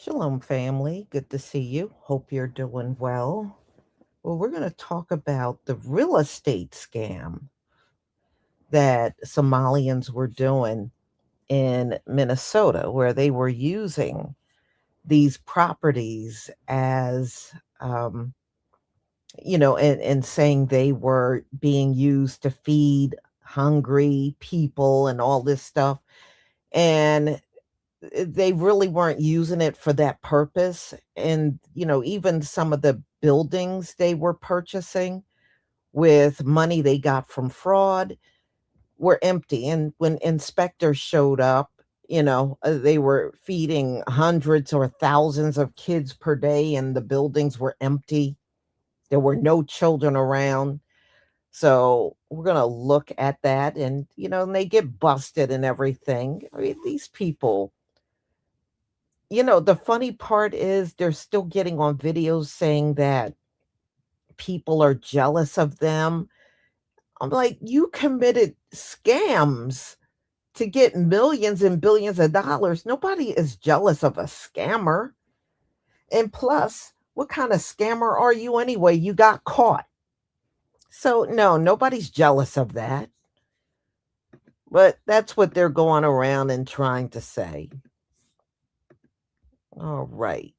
Shalom, family. Good to see you. Hope you're doing well. Well, we're going to talk about the real estate scam that Somalians were doing in Minnesota, where they were using these properties as, um, and saying they were being used to feed hungry people and all this stuff. And they really weren't using it for that purpose. And, even some of the buildings they were purchasing with money they got from fraud were empty. And when inspectors showed up, they were feeding hundreds or thousands of kids per day, and the buildings were empty. There were no children around. So we're going to look at that. And they get busted and everything. I mean, these people, the funny part is they're still getting on videos saying that people are jealous of them. I'm like, you committed scams to get millions and billions of dollars. Nobody is jealous of a scammer. And plus, what kind of scammer are you anyway? You got caught. So, no, nobody's jealous of that. But that's what they're going around and trying to say. All right.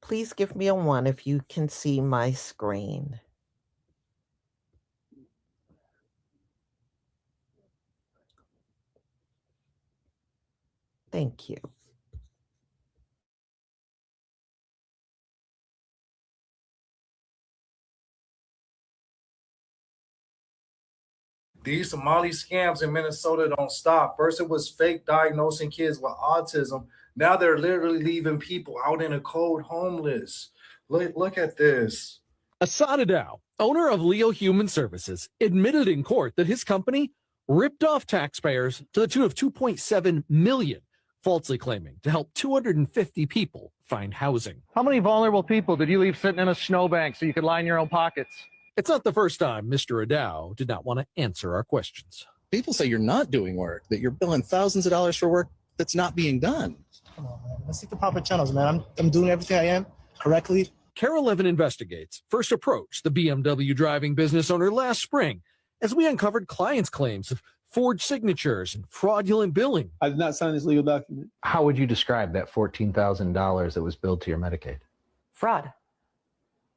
Please give me a 1 if you can see my screen. Thank you. These Somali scams in Minnesota don't stop. First, it was fake diagnosing kids with autism. Now they're literally leaving people out in the cold homeless. Look at this. Assad Adow, owner of Leo Human Services, admitted in court that his company ripped off taxpayers to the tune of $2.7 million, falsely claiming to help 250 people find housing. How many vulnerable people did you leave sitting in a snowbank so you could line your own pockets? It's not the first time Mr. Adow did not want to answer our questions. People say you're not doing work, that you're billing thousands of dollars for work that's not being done. Come on, man. Let's take the proper channels, man. I'm doing everything I am correctly. Carol Levin Investigates first approached the BMW driving business owner last spring as we uncovered clients' claims of forged signatures and fraudulent billing. I did not sign this legal document. How would you describe that $14,000 that was billed to your Medicaid? Fraud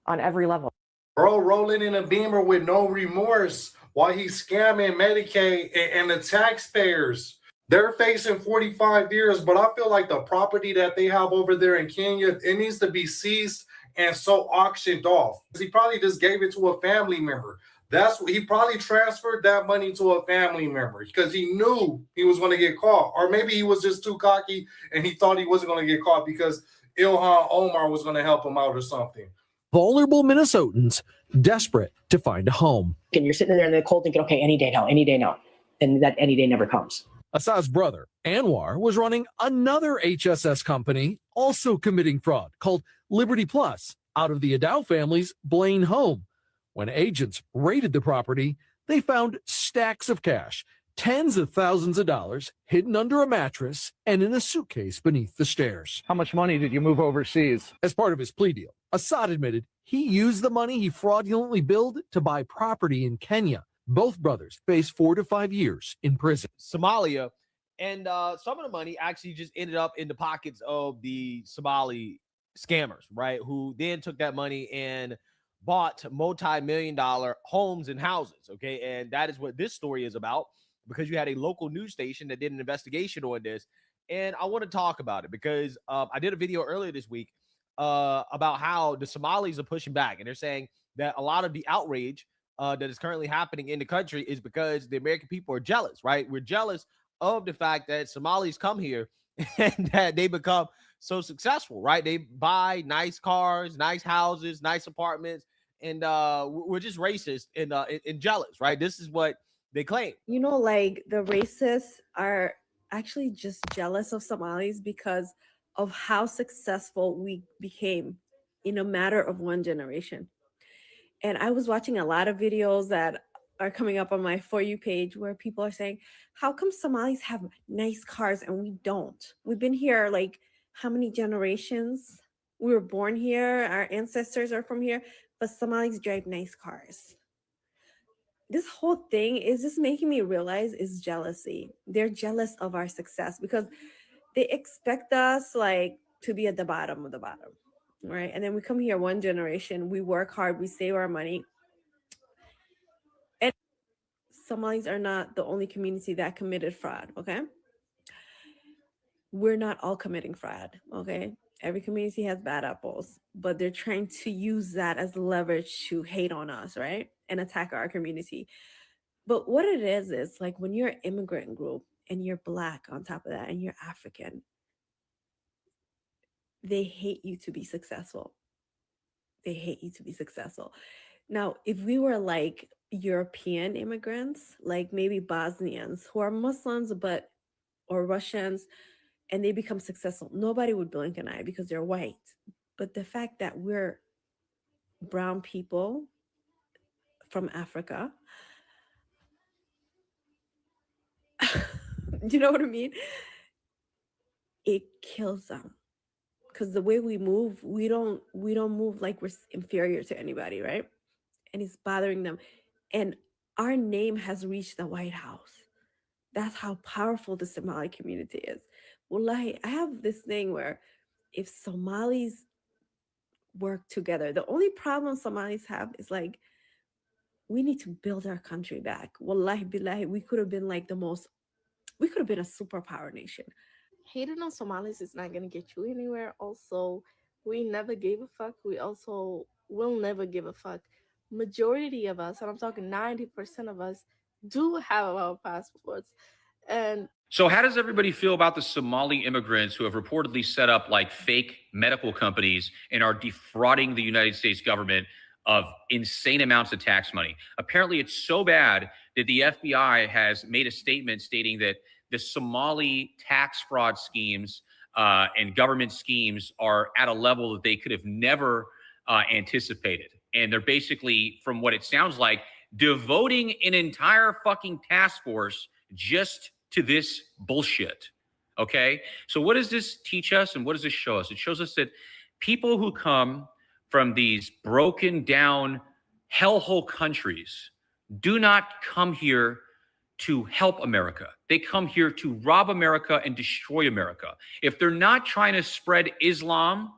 on every level. Bro rolling in a Beamer with no remorse while he's scamming Medicaid and the taxpayers. They're facing 45 years, but I feel like the property that they have over there in Kenya, it needs to be seized and so auctioned off. He probably just gave it to a family member. That's what he probably transferred that money to a family member because he knew he was going to get caught. Or maybe he was just too cocky and he thought he wasn't going to get caught because Ilhan Omar was going to help him out or something. Vulnerable Minnesotans desperate to find a home. And you're sitting there in the cold thinking, okay, any day now. And that any day never comes. Assad's brother, Anwar, was running another HSS company, also committing fraud, called Liberty Plus, out of the Adow family's Blaine home. When agents raided the property, they found stacks of cash, tens of thousands of dollars hidden under a mattress and in a suitcase beneath the stairs. How much money did you move overseas? As part of his plea deal, Assad admitted he used the money he fraudulently billed to buy property in Kenya. Both brothers face 4 to 5 years in prison. Somalia, and some of the money actually just ended up in the pockets of the Somali scammers, right? Who then took that money and bought multi-million-dollar homes and houses, okay? And that is what this story is about, because you had a local news station that did an investigation on this, and I want to talk about it because I did a video earlier this week about how the Somalis are pushing back, and they're saying that a lot of the outrage that is currently happening in the country is because the American people are jealous, right? We're jealous of the fact that Somalis come here and that they become so successful, right? They buy nice cars, nice houses, nice apartments, and we're just racist and jealous, right? This is what they claim. Like the racists are actually just jealous of Somalis because of how successful we became in a matter of one generation. And I was watching a lot of videos that are coming up on my For You page where people are saying, how come Somalis have nice cars and we don't? We've been here like how many generations we were born here, our ancestors are from here, but Somalis drive nice cars. This whole thing is just making me realize is jealousy. They're jealous of our success because they expect us like to be at the bottom of the bottom, right? And then we come here one generation, we work hard, we save our money. And Somalis are not the only community that committed fraud, okay? We're not all committing fraud, okay? Every community has bad apples, but they're trying to use that as leverage to hate on us, right? And attack our community. But what it is like when you're an immigrant group and you're Black on top of that and you're African, they hate you to be successful. They hate you to be successful. Now, if we were like European immigrants, like maybe Bosnians who are Muslims, or Russians, and they become successful, nobody would blink an eye because they're white. But the fact that we're brown people from Africa, you know what I mean? It kills them. Because the way we move, we don't move like we're inferior to anybody, right? And it's bothering them. And our name has reached the White House. That's how powerful the Somali community is. Wallahi, I have this thing where if Somalis work together, the only problem Somalis have is like, we need to build our country back. Wallahi billahi, we could have been like we could have been a superpower nation. Hating on Somalis is not going to get you anywhere. Also, we never gave a fuck. We also will never give a fuck. Majority of us, and I'm talking 90% of us, do have our passports. And so how does everybody feel about the Somali immigrants who have reportedly set up like fake medical companies and are defrauding the United States government of insane amounts of tax money? Apparently it's so bad that the FBI has made a statement stating that the Somali tax fraud schemes and government schemes are at a level that they could have never anticipated. And they're basically, from what it sounds like, devoting an entire fucking task force just to this bullshit. Okay? So what does this teach us and what does this show us? It shows us that people who come from these broken down hellhole countries do not come here to help America. They come here to rob America and destroy America. If they're not trying to spread Islam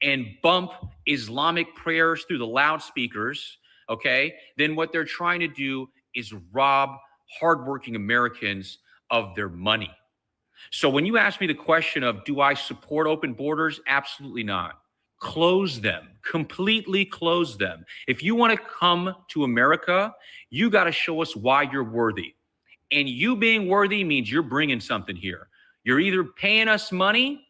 and bump Islamic prayers through the loudspeakers, okay, then what they're trying to do is rob hardworking Americans of their money. So when you ask me the question of, do I support open borders? Absolutely not. Close them, completely close them. If you want to come to America, you got to show us why you're worthy. And you being worthy means you're bringing something here. You're either paying us money,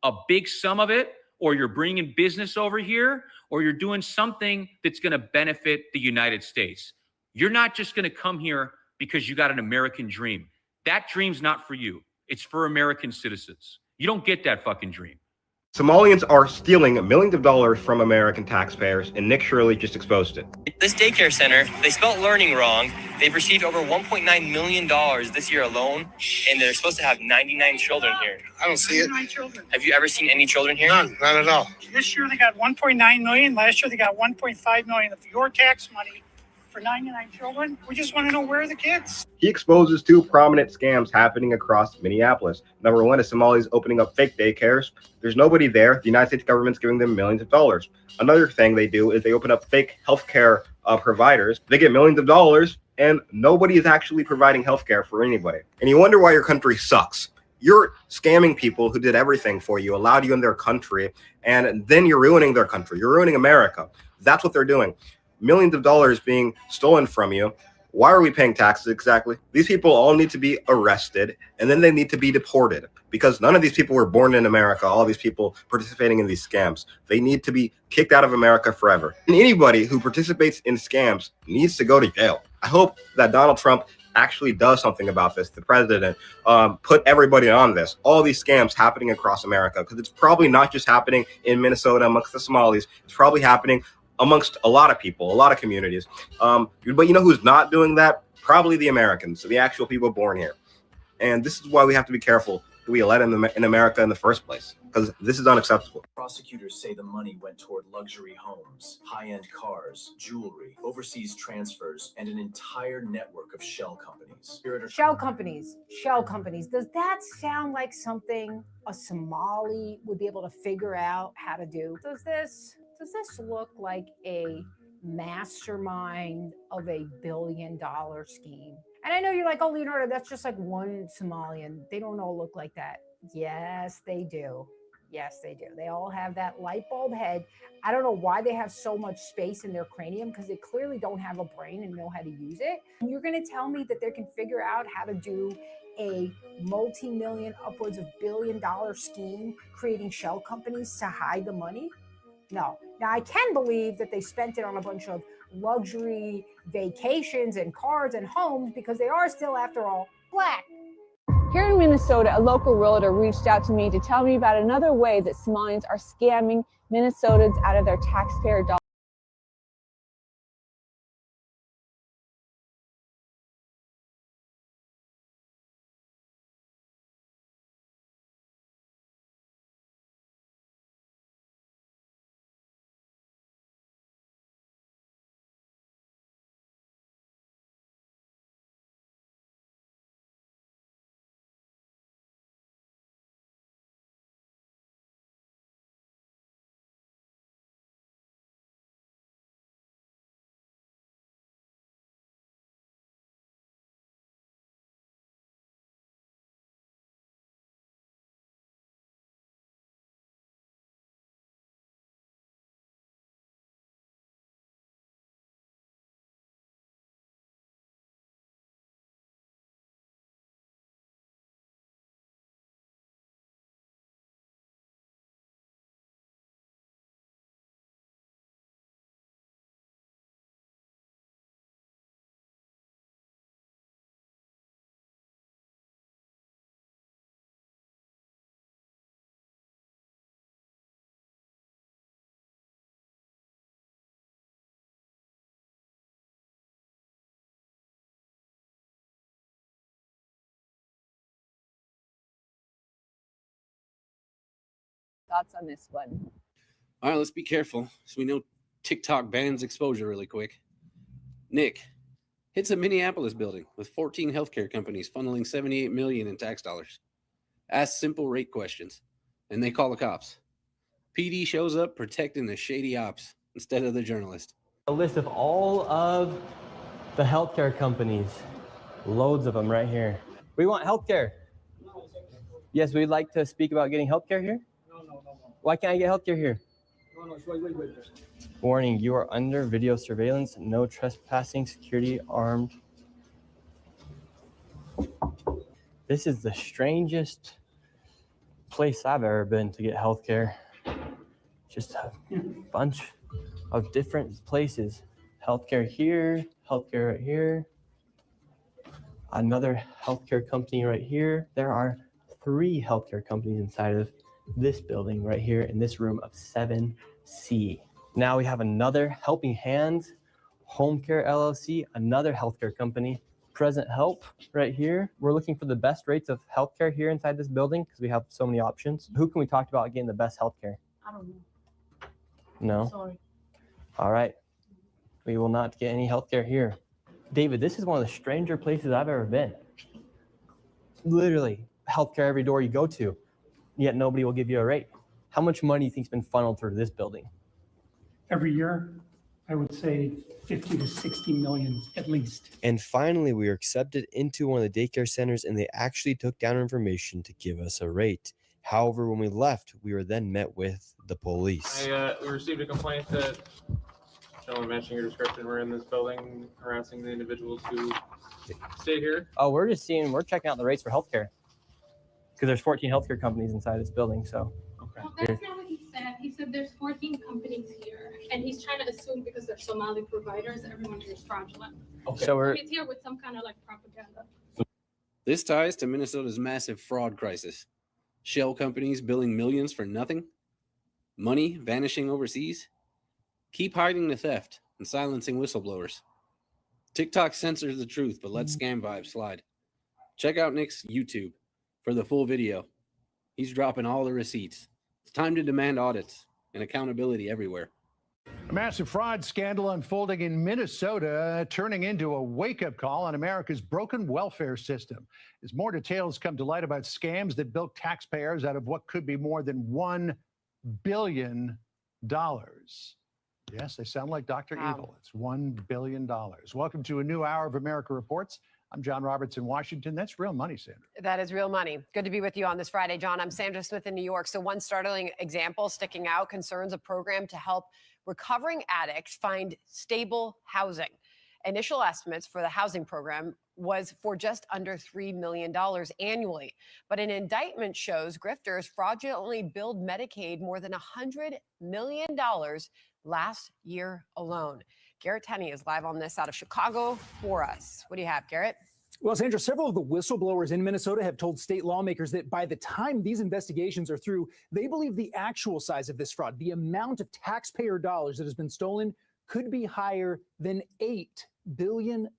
a big sum of it, or you're bringing business over here, or you're doing something that's going to benefit the United States. You're not just going to come here because you got an American dream. That dream's not for you. It's for American citizens. You don't get that fucking dream. Somalians are stealing millions of dollars from American taxpayers, and Nick Shirley just exposed it. This daycare center, they spelled learning wrong. They've received over $1.9 million this year alone, and they're supposed to have 99 children here. I don't see it. 99 children. Have you ever seen any children here? None, not at all. This year they got 1.9 million. Last year they got 1.5 million of your tax money for 99 children. We just want to know where are the kids. He exposes two prominent scams happening across Minneapolis. Number one is Somalis opening up fake daycares. There's nobody there. The United States government's giving them millions of dollars. Another thing they do is they open up fake healthcare providers. They get millions of dollars, and nobody is actually providing healthcare for anybody. And you wonder why your country sucks. You're scamming people who did everything for you, allowed you in their country, and then you're ruining their country. You're ruining America. That's what they're doing. Millions of dollars being stolen from you. Why are we paying taxes exactly? These people all need to be arrested, and then they need to be deported, because none of these people were born in America. All these people participating in these scams, they need to be kicked out of America forever. And anybody who participates in scams needs to go to jail. I hope that Donald Trump actually does something about this. The president put everybody on this. All these scams happening across America, because it's probably not just happening in Minnesota amongst the Somalis. It's probably happening amongst a lot of people, a lot of communities. But you know who's not doing that? Probably the Americans, so the actual people born here. And this is why we have to be careful. do we let in America in the first place? Because this is unacceptable. Prosecutors say the money went toward luxury homes, high-end cars, jewelry, overseas transfers, and an entire network of shell companies. Shell companies, shell companies. Does that sound like something a Somali would be able to figure out how to do? Does this look like a mastermind of a billion-dollar scheme? And I know you're like, oh, Leonardo, that's just like one Somalian. They don't all look like that. Yes, they do. Yes, they do. They all have that light bulb head. I don't know why they have so much space in their cranium, because they clearly don't have a brain and know how to use it. And you're going to tell me that they can figure out how to do a multi-million, upwards of billion-dollar scheme, creating shell companies to hide the money? No. Now, I can believe that they spent it on a bunch of luxury vacations and cars and homes, because they are still, after all, Black. Here in Minnesota, a local realtor reached out to me to tell me about another way that Somalians are scamming Minnesotans out of their taxpayer dollars. Thoughts on this one? All right, let's be careful, so we know TikTok bans exposure really quick. Nick hits a Minneapolis building with 14 healthcare companies funneling $78 million in tax dollars. Asks simple rate questions, and they call the cops. PD shows up protecting the shady ops instead of the journalist. A list of all of the healthcare companies, loads of them right here. We want healthcare. Yes, we'd like to speak about getting healthcare here. Why can't I get healthcare here? Wait. Warning, you are under video surveillance. No trespassing, security armed. This is the strangest place I've ever been to get healthcare. Just a bunch of different places. Healthcare here, healthcare right here. Another healthcare company right here. There are 3 healthcare companies inside of this building right here in this room of 7C. Now we have another Helping Hands, Home Care LLC, another healthcare company, Present Help right here. We're looking for the best rates of healthcare here inside this building because we have so many options. Who can we talk about getting the best healthcare? I don't know. No? Sorry. All right. We will not get any healthcare here. David, this is one of the stranger places I've ever been. Literally, healthcare every door you go to, yet nobody will give you a rate. How much money do you think has been funneled through this building? Every year, I would say 50 to 60 million at least. And finally, we were accepted into one of the daycare centers, and they actually took down our information to give us a rate. However, when we left, we were then met with the police. We received a complaint that gentlemen matching your description were in this building harassing the individuals who stay here. Oh, we're checking out the rates for healthcare because there's 14 healthcare companies inside this building. So, okay. Well, that's not what he said. He said there's 14 companies here, and he's trying to assume because they're Somali providers, everyone here is fraudulent. Okay. So he's here with some kind of like propaganda. This ties to Minnesota's massive fraud crisis. Shell companies billing millions for nothing. Money vanishing overseas. Keep hiding the theft and silencing whistleblowers. TikTok censors the truth, but lets scam vibes slide. Check out Nick's YouTube for the full video He's dropping all the receipts. It's time to demand audits and accountability everywhere. A massive fraud scandal unfolding in Minnesota, turning into a wake-up call on America's broken welfare system. As more details come to light about scams that bilk taxpayers out of what could be more than $1 billion. Yes, they sound like Dr. Evil. It's $1 billion. Welcome to a new hour of America Reports. I'm John Roberts in Washington. That's real money, Sandra. That is real money. Good to be with you on this Friday, John. I'm Sandra Smith in New York. So one startling example sticking out concerns a program to help recovering addicts find stable housing. Initial estimates for the housing program was for just under $3 million annually. But an indictment shows grifters fraudulently billed Medicaid more than $100 million last year alone. Garrett Tenney is live on this out of Chicago for us. What do you have, Garrett? Well, Sandra, several of the whistleblowers in Minnesota have told state lawmakers that by the time these investigations are through, they believe the actual size of this fraud, the amount of taxpayer dollars that has been stolen, could be higher than $8 billion.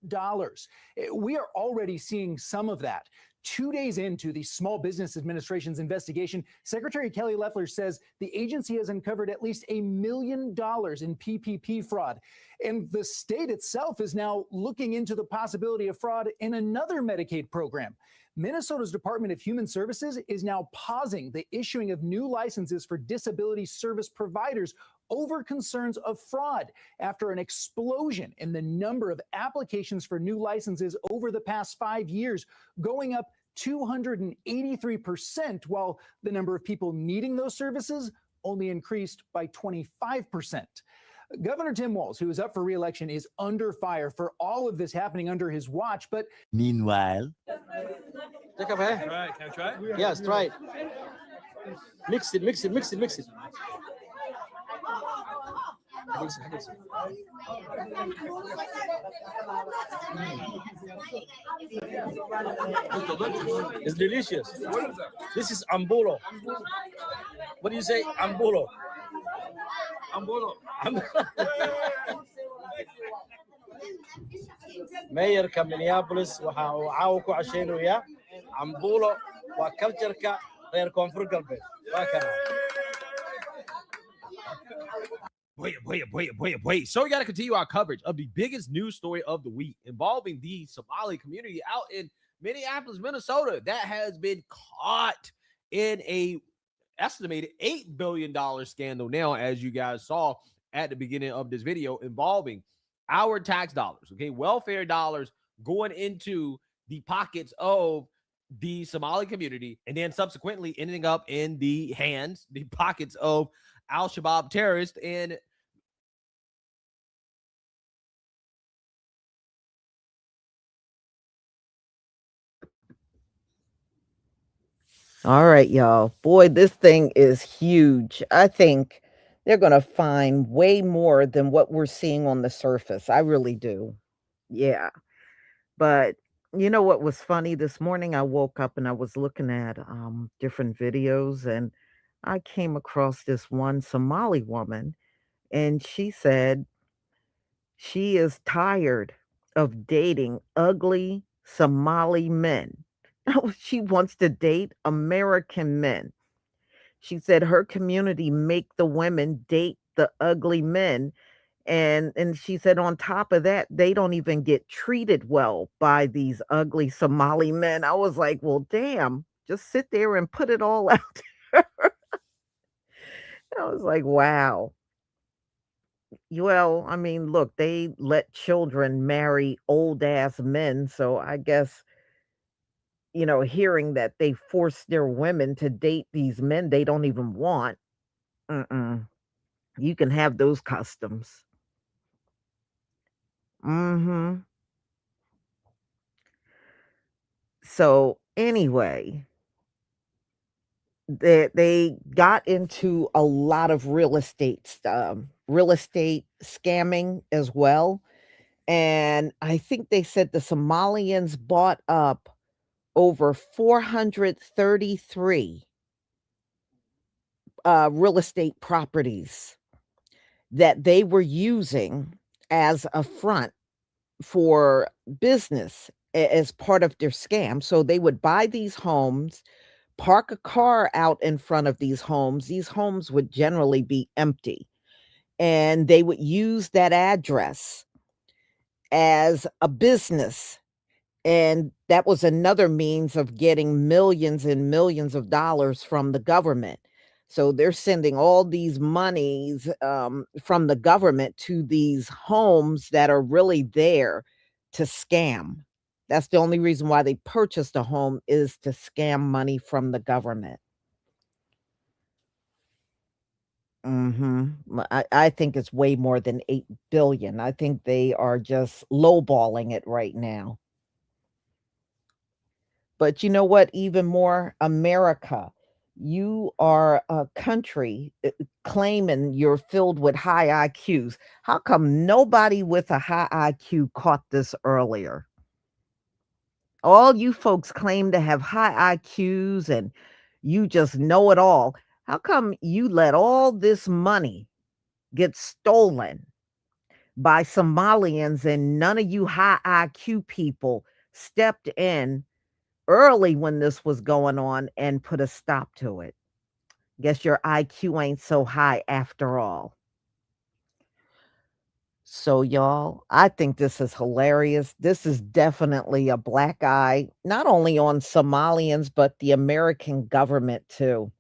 We are already seeing some of that. 2 days into the Small Business Administration's investigation, Secretary Kelly Loeffler says the agency has uncovered at least $1 million in PPP fraud. And the state itself is now looking into the possibility of fraud in another Medicaid program. Minnesota's Department of Human Services is now pausing the issuing of new licenses for disability service providers over concerns of fraud after an explosion in the number of applications for new licenses over the past 5 years, going up 283%, while the number of people needing those services only increased by 25%. Governor Tim Walz, who is up for re-election, is under fire for all of this happening under his watch. But meanwhile, Take a bite. Right, can I try it? Yes, try it. Mix it, mix it, mix it, mix it. Mix it, mix it. It's delicious. What is that? This is ambulo. What do you say? Ambulo. Ambolo. mayorka Minneapolis waxa uu caawa ku casheynayaa ambulo waa culture-ka reer koonfur galbeed. Waa kana. Wait. So we got to continue our coverage of the biggest news story of the week involving the Somali community out in Minneapolis, Minnesota, that has been caught in a estimated $8 billion scandal now, as you guys saw at the beginning of this video, involving our tax dollars, okay, welfare dollars going into the pockets of the Somali community, and then subsequently ending up in the pockets of al-Shabaab terrorists. And all right, y'all. Boy, this thing is huge. I think they're going to find way more than what we're seeing on the surface. I really do. Yeah. But you know what was funny? This morning I woke up and I was looking at different videos, and I came across this one Somali woman, and she said she is tired of dating ugly Somali men. She wants to date American men. She said her community make the women date the ugly men. And she said on top of that, they don't even get treated well by these ugly Somali men. I was like, well, damn, just sit there and put it all out there. I was like, wow. Well, I mean, look, they let children marry old ass men. So I guess, you know, hearing that they force their women to date these men they don't even want. You can have those customs. So anyway, they got into a lot of real estate scamming as well. And I think they said the Somalians bought up over 433 real estate properties that they were using as a front for business as part of their scam. So they would buy these homes, park a car out in front of these homes would generally be empty. And they would use that address as a business. And that was another means of getting millions and millions of dollars from the government. So they're sending all these monies from the government to these homes that are really there to scam. That's the only reason why they purchased a home, is to scam money from the government. I think it's way more than 8 billion. I think they are just lowballing it right now. But you know what? Even more, America. You are a country claiming you're filled with high IQs. How come nobody with a high IQ caught this earlier? All you folks claim to have high IQs and you just know it all. How come you let all this money get stolen by Somalians and none of you high IQ people stepped in early when this was going on and put a stop to it? Guess your IQ ain't so high after all. So, y'all, I think this is hilarious. This is definitely a black eye, not only on Somalians, but the American government, too.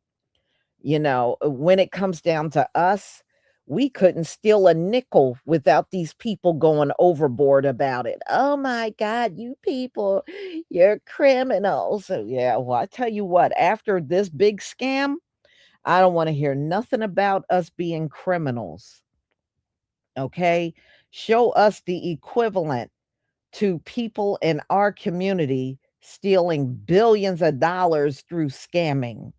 You know, when it comes down to us, we couldn't steal a nickel without these people going overboard about it. Oh my God, you people, you're criminals. So, yeah, well, I tell you what, after this big scam, I don't want to hear nothing about us being criminals. Okay? Show us the equivalent to people in our community stealing billions of dollars through scamming.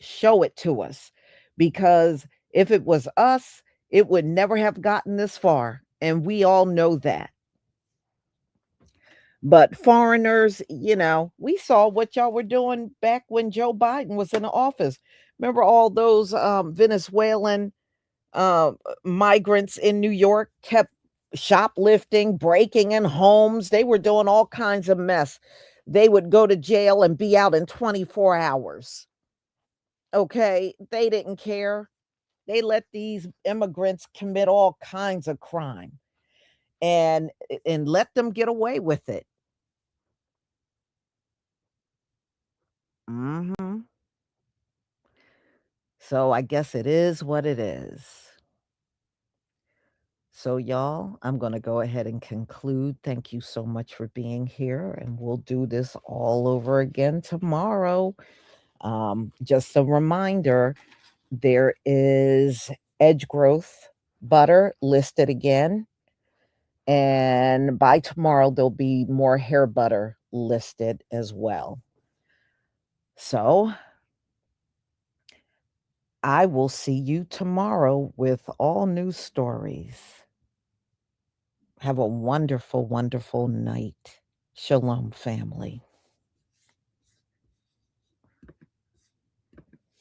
Show it to us, because if it was us, it would never have gotten this far. And we all know that. But foreigners, you know, we saw what y'all were doing back when Joe Biden was in office. Remember all those Venezuelan migrants in New York kept shoplifting, breaking in homes. They were doing all kinds of mess. They would go to jail and be out in 24 hours. Okay, they didn't care. They let these immigrants commit all kinds of crime and let them get away with it. Mhm. So I guess it is what it is. So, y'all, I'm going to go ahead and conclude. Thank you so much for being here, and we'll do this all over again tomorrow. Just a reminder, there is Edge Growth butter listed again, and by tomorrow, there'll be more hair butter listed as well. So, I will see you tomorrow with all new stories. Have a wonderful, wonderful night. Shalom, family.